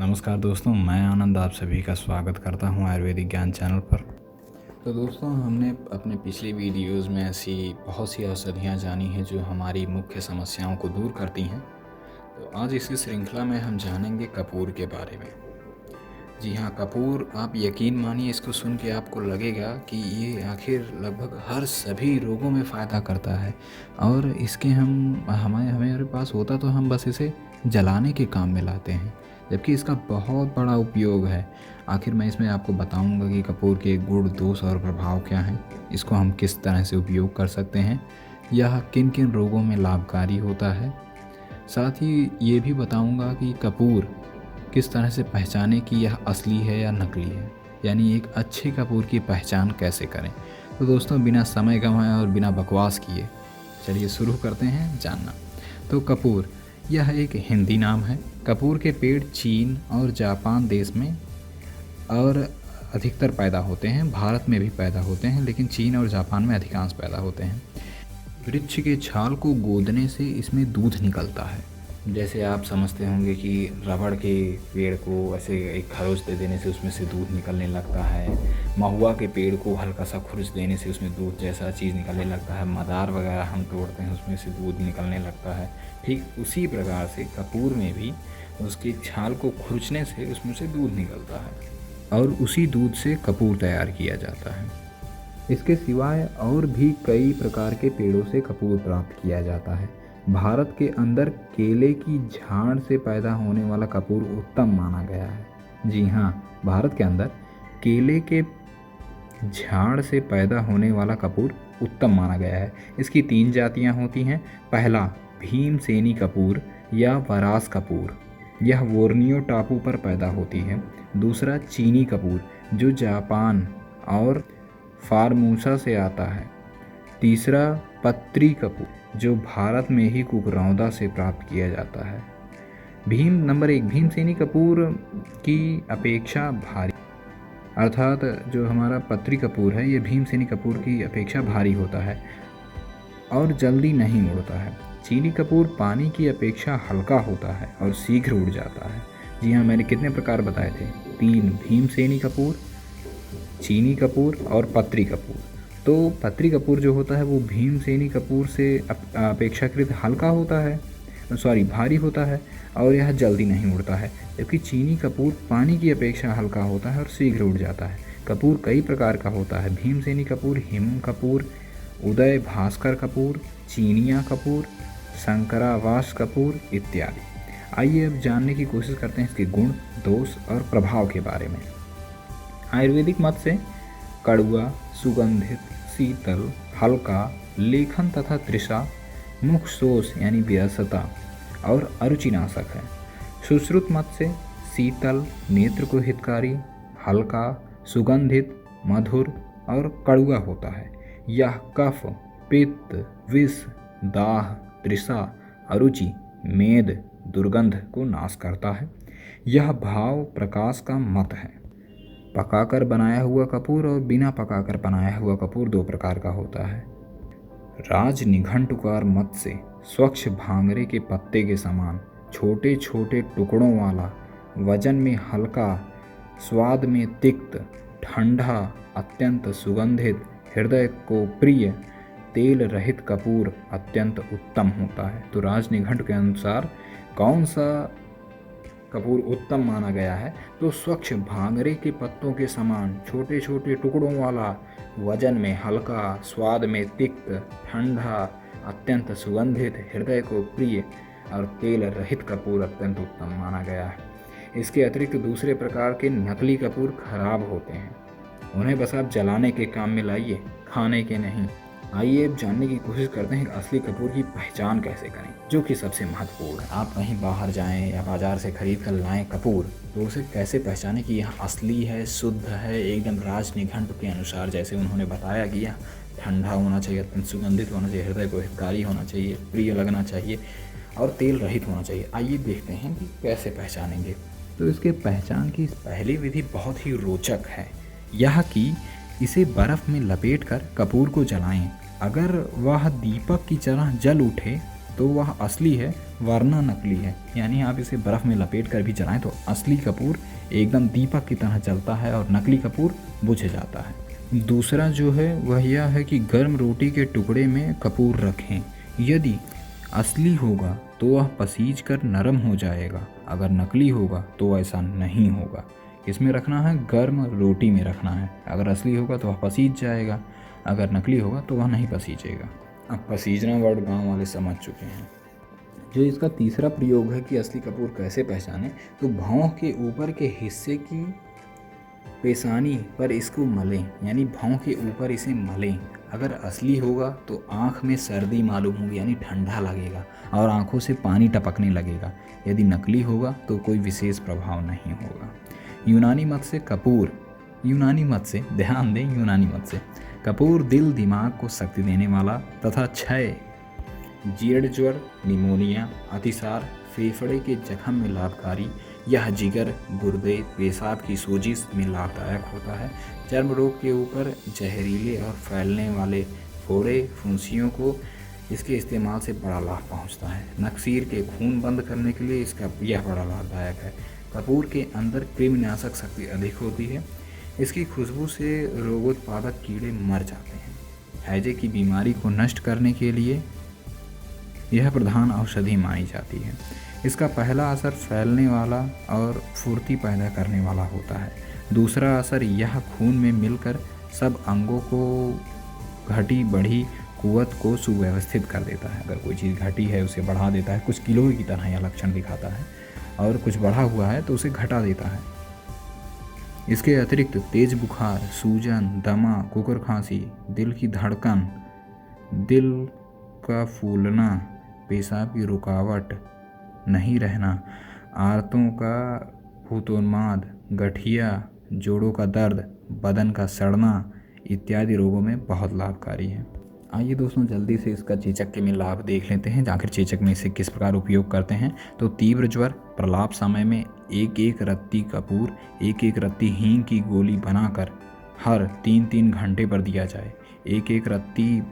नमस्कार दोस्तों, मैं आनंद आप सभी का स्वागत करता हूं आयुर्वेदिक ज्ञान चैनल पर। तो दोस्तों, हमने अपने पिछली वीडियोस में ऐसी बहुत सी औषधियां जानी हैं जो हमारी मुख्य समस्याओं को दूर करती हैं। तो आज इसी श्रृंखला में हम जानेंगे कपूर के बारे में। जी हाँ, कपूर, आप यकीन मानिए, इसको सुन के आपको लगेगा कि ये आखिर लगभग हर सभी रोगों में फ़ायदा करता है और इसके हमारे पास होता तो हम बस इसे जलाने के काम में लाते हैं, जबकि इसका बहुत बड़ा उपयोग है। आखिर मैं इसमें आपको बताऊंगा कि कपूर के गुण, दोष और प्रभाव क्या हैं, इसको हम किस तरह से उपयोग कर सकते हैं, यह किन किन रोगों में लाभकारी होता है। साथ ही ये भी बताऊंगा कि कपूर किस तरह से पहचाने कि यह असली है या नकली है, यानी एक अच्छे कपूर की पहचान कैसे करें। तो दोस्तों, बिना समय गंवाए और बिना बकवास किए चलिए शुरू करते हैं जानना। तो कपूर, यह एक हिंदी नाम है। कपूर के पेड़ चीन और जापान देश में और अधिकतर पैदा होते हैं। भारत में भी पैदा होते हैं, लेकिन चीन और जापान में अधिकांश पैदा होते हैं। वृक्ष के छाल को गोदने से इसमें दूध निकलता है। जैसे आप समझते होंगे कि रबड़ के पेड़ को ऐसे एक खरोच दे देने से उसमें से दूध निकलने लगता है। महुआ के पेड़ को हल्का सा खुरच देने से उसमें दूध जैसा चीज़ निकलने लगता है। मदार वगैरह हम तोड़ते हैं, उसमें से दूध निकलने लगता है। ठीक उसी प्रकार से कपूर में भी उसकी छाल को खुरचने से उसमें से दूध निकलता है और उसी दूध से कपूर तैयार किया जाता है। इसके सिवाय और भी कई प्रकार के पेड़ों से कपूर प्राप्त किया जाता है। भारत के अंदर केले की झाड़ से पैदा होने वाला कपूर उत्तम माना गया है। जी हाँ, भारत के अंदर केले के झाड़ से पैदा होने वाला कपूर उत्तम माना गया है। इसकी 3 जातियाँ होती हैं। पहला, भीमसेनी कपूर या वरास कपूर, यह बोर्नियो टापू पर पैदा होती है। दूसरा, चीनी कपूर, जो जापान और फार्मूसा से आता है। तीसरा, पत्री कपूर, जो भारत में ही कुकरौंदा से प्राप्त किया जाता है। नंबर 1, भीमसेनी कपूर की अपेक्षा भारी, अर्थात जो हमारा पत्री कपूर है ये भीमसेनी कपूर की अपेक्षा भारी होता है और जल्दी नहीं उड़ता है। चीनी कपूर पानी की अपेक्षा हल्का होता है और शीघ्र उड़ जाता है। जी हाँ, मैंने कितने प्रकार बताए थे? 3, भीमसेनी कपूर, चीनी कपूर और पत्री कपूर। तो पत्री कपूर जो होता है वो भीमसेनी कपूर से अपेक्षाकृत हल्का होता है, भारी होता है और यह जल्दी नहीं उड़ता है। जबकि चीनी कपूर पानी की अपेक्षा हल्का होता है और शीघ्र उड़ जाता है। कपूर कई प्रकार का होता है। भीमसेनी कपूर, हिम कपूर, उदय भास्कर कपूर, चीनिया कपूर, शंकरावास कपूर इत्यादि। आइए अब जानने की कोशिश करते हैं इसके गुण, दोष और प्रभाव के बारे में। आयुर्वेदिक मत से कड़वा, सुगंधित, शीतल, हल्का, लेखन तथा तृषा, मुख शोष यानी विरसता और अरुचिनाशक है। सुश्रुत मत से शीतल, नेत्र को हितकारी, हल्का, सुगंधित, मधुर और कड़वा होता है। यह कफ, पित्त, विष, दाह, तृषा, अरुचि, मेद, दुर्गंध को नाश करता है। यह भाव प्रकाश का मत है। पकाकर बनाया हुआ कपूर और बिना पकाकर बनाया हुआ कपूर 2 प्रकार का होता है। राजनिघंटुकार मत से स्वच्छ भांगरे के पत्ते के समान, छोटे छोटे टुकड़ों वाला, वजन में हल्का, स्वाद में तिक्त, ठंडा, अत्यंत सुगंधित, हृदय को प्रिय, तेल रहित कपूर अत्यंत उत्तम होता है। तो राजनिघंट के अनुसार कौन सा कपूर उत्तम माना गया है? तो स्वच्छ भांगरे के पत्तों के समान, छोटे छोटे टुकड़ों वाला, वजन में हल्का, स्वाद में तिक्त, ठंडा, अत्यंत सुगंधित, हृदय को प्रिय और तेल रहित कपूर अत्यंत उत्तम माना गया है। इसके अतिरिक्त दूसरे प्रकार के नकली कपूर खराब होते हैं। उन्हें बस आप जलाने के काम में लाइए, खाने के नहीं। आइए अब जानने की कोशिश करते हैं कि असली कपूर की पहचान कैसे करें, जो कि सबसे महत्वपूर्ण है। आप कहीं बाहर जाएं या बाजार से खरीद कर लाएं कपूर, तो उसे कैसे पहचानें कि यह असली है, शुद्ध है, एकदम राजनिघंट के अनुसार जैसे उन्होंने बताया कि यह ठंडा होना चाहिए, अत्यंत सुगंधित होना चाहिए, हृदय को हितकारी होना चाहिए, प्रिय लगना चाहिए और तेल रहित होना चाहिए। आइए देखते हैं कि कैसे पहचानेंगे। तो इसके पहचान की पहली विधि बहुत ही रोचक है, यह कि इसे बर्फ़ में लपेटकर कपूर को जलाएं। अगर वह दीपक की तरह जल उठे तो वह असली है वरना नकली है। यानी आप इसे बर्फ़ में लपेट कर भी जलाएं तो असली कपूर एकदम दीपक की तरह जलता है और नकली कपूर बुझ जाता है। दूसरा जो है वह यह है कि गर्म रोटी के टुकड़े में कपूर रखें। यदि असली होगा तो वह पसीज कर नरम हो जाएगा, अगर नकली होगा तो ऐसा नहीं होगा। इसमें रखना है, गर्म रोटी में रखना है। अगर असली होगा तो वह पसीज जाएगा, अगर नकली होगा तो वह नहीं पसीजेगा। अब पसीजना वर्ड गांव वाले समझ चुके हैं। जो इसका तीसरा प्रयोग है कि असली कपूर कैसे पहचानें, तो भौं के ऊपर के हिस्से की पेशानी पर इसको मलें, यानी भौं के ऊपर इसे मलें। अगर असली होगा तो आँख में सर्दी मालूम होगी, यानी ठंडा लगेगा और आँखों से पानी टपकने लगेगा। यदि नकली होगा तो कोई विशेष प्रभाव नहीं होगा। यूनानी मत से कपूर, यूनानी मत से ध्यान दें, यूनानी मत से कपूर दिल दिमाग को शक्ति देने वाला तथा क्षय, जीर्ण ज्वर, निमोनिया, अतिसार, फेफड़े के जख्म में लाभकारी, यह जिगर, गुर्दे, पेशाब की सोजिश में लाभदायक होता है। चर्म रोग के ऊपर जहरीले और फैलने वाले फोड़े फुंसियों को इसके इस्तेमाल से बड़ा लाभ पहुंचता है। नक्सीर के खून बंद करने के लिए इसका यह बड़ा लाभदायक है। कपूर के अंदर कृमिनाशक शक्ति अधिक होती है। इसकी खुशबू से रोगोत्पादक कीड़े मर जाते हैं। हैजे की बीमारी को नष्ट करने के लिए यह प्रधान औषधि मानी जाती है। इसका पहला असर फैलने वाला और फुर्ती पैदा करने वाला होता है। दूसरा असर यह खून में मिलकर सब अंगों को घटी बढ़ी कुव्वत को सुव्यवस्थित कर देता है। अगर कोई चीज़ घटी है उसे बढ़ा देता है, कुछ किलो की तरह यह लक्षण दिखाता है, और कुछ बढ़ा हुआ है तो उसे घटा देता है। इसके अतिरिक्त तेज बुखार, सूजन, दमा, कुकर खांसी, दिल की धड़कन, दिल का फूलना, पेशाब की रुकावट नहीं रहना, आंतों का भूतोन्माद, गठिया, जोड़ों का दर्द, बदन का सड़ना इत्यादि रोगों में बहुत लाभकारी है। आइए दोस्तों जल्दी से इसका चेचक के में लाभ देख लेते हैं। आखिर चेचक में इसे किस प्रकार उपयोग करते हैं। तो तीव्र ज्वर, प्रलाप समय में एक एक रत्ती कपूर, एक एक रत्ती हींग की गोली बनाकर हर 3-3 घंटे पर दिया जाए। एक एक रत्ती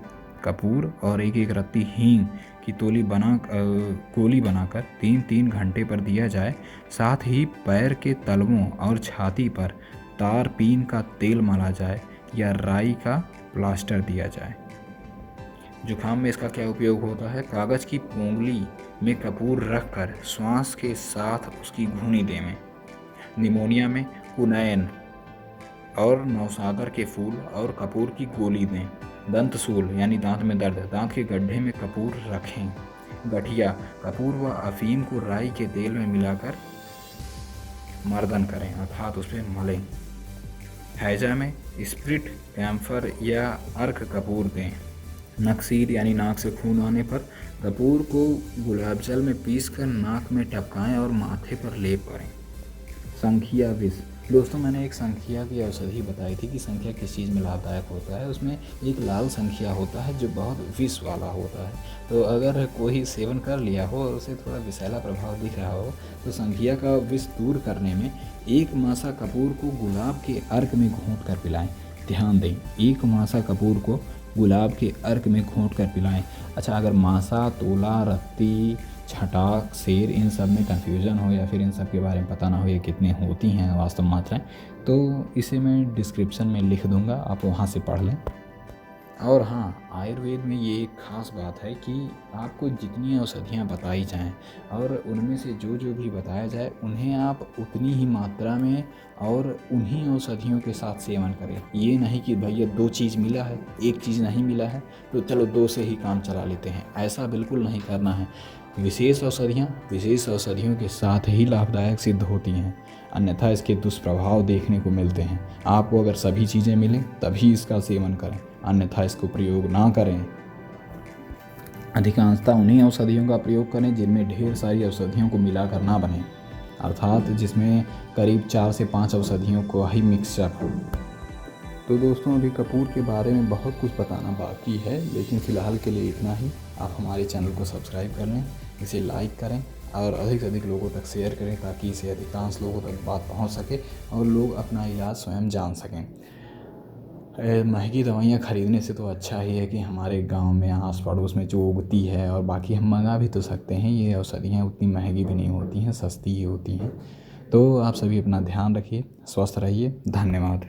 कपूर और एक एक रत्ती हींग की गोली बनाकर 3-3 घंटे पर दिया जाए। साथ ही पैर के तलवों और छाती पर तारपीन का तेल मला जाए या राई का प्लास्टर दिया जाए। जुखाम में इसका क्या उपयोग होता है। कागज़ की पोंगली में कपूर रखकर श्वास के साथ उसकी घूनी देवें। निमोनिया में कुनैन और नौसागर के फूल और कपूर की गोली दें। दंतसूल यानी दांत में दर्द, दांत के गड्ढे में कपूर रखें। गठिया, कपूर व अफीम को राई के तेल में मिलाकर मर्दन करें, अर्थात उस पर मलें। हैजा में स्प्रिट, कैम्फर या अर्क कपूर दें। नक्सीर यानी नाक से खून आने पर कपूर को गुलाब जल में पीसकर नाक में टपकाएं और माथे पर लेप करें। संखिया विष, दोस्तों मैंने एक संखिया की औषधि बताई थी कि संखिया किस चीज़ में लाभदायक होता है। उसमें एक लाल संखिया होता है जो बहुत विष वाला होता है। तो अगर कोई सेवन कर लिया हो और उसे थोड़ा विषैला प्रभाव दिख रहा हो तो संखिया का विष दूर करने में एक मासा कपूर को गुलाब के अर्क में घोंट कर पिलाएं। ध्यान दें, एक मासा कपूर को गुलाब के अर्क में घोंट कर पिलाएं। अच्छा, अगर मासा, तोला, रत्ती, छटाक, सेर इन सब में कन्फ्यूज़न हो या फिर इन सब के बारे में पता ना हो ये कितने होती हैं वास्तव मात्राएं, तो इसे मैं डिस्क्रिप्शन में लिख दूंगा, आप वहाँ से पढ़ लें। और हाँ, आयुर्वेद में ये एक ख़ास बात है कि आपको जितनी औषधियाँ बताई जाएं और उनमें से जो जो भी बताया जाए उन्हें आप उतनी ही मात्रा में और उन्हीं औषधियों के साथ सेवन करें। ये नहीं कि भैया 2 चीज़ मिला है, एक चीज़ नहीं मिला है तो चलो 2 से ही काम चला लेते हैं, ऐसा बिल्कुल नहीं करना है। विशेष औषधियों के साथ ही लाभदायक सिद्ध होती हैं, अन्यथा इसके दुष्प्रभाव देखने को मिलते हैं। आपको अगर सभी चीज़ें मिलें तभी इसका सेवन करें, अन्यथा इसको प्रयोग ना करें। अधिकांशतः उन्हीं औषधियों का प्रयोग करें जिनमें ढेर सारी औषधियों को मिलाकर ना बने, अर्थात जिसमें करीब 4 से 5 औषधियों को ही मिक्सचर हो। तो दोस्तों अभी कपूर के बारे में बहुत कुछ बताना बाकी है, लेकिन फ़िलहाल के लिए इतना ही। आप हमारे चैनल को सब्सक्राइब कर लें, इसे लाइक करें और अधिक से अधिक लोगों तक शेयर करें ताकि इसे अधिकांश लोगों तक बात पहुंच सके और लोग अपना इलाज स्वयं जान सकें। महंगी दवाइयाँ ख़रीदने से तो अच्छा ही है कि हमारे गाँव में आस पड़ोस में जो उगती है, और बाकी हम मंगा भी तो सकते हैं। ये औषधियाँ उतनी महंगी भी नहीं होती हैं, सस्ती ही होती हैं। तो आप सभी अपना ध्यान रखिए, स्वस्थ रहिए। धन्यवाद।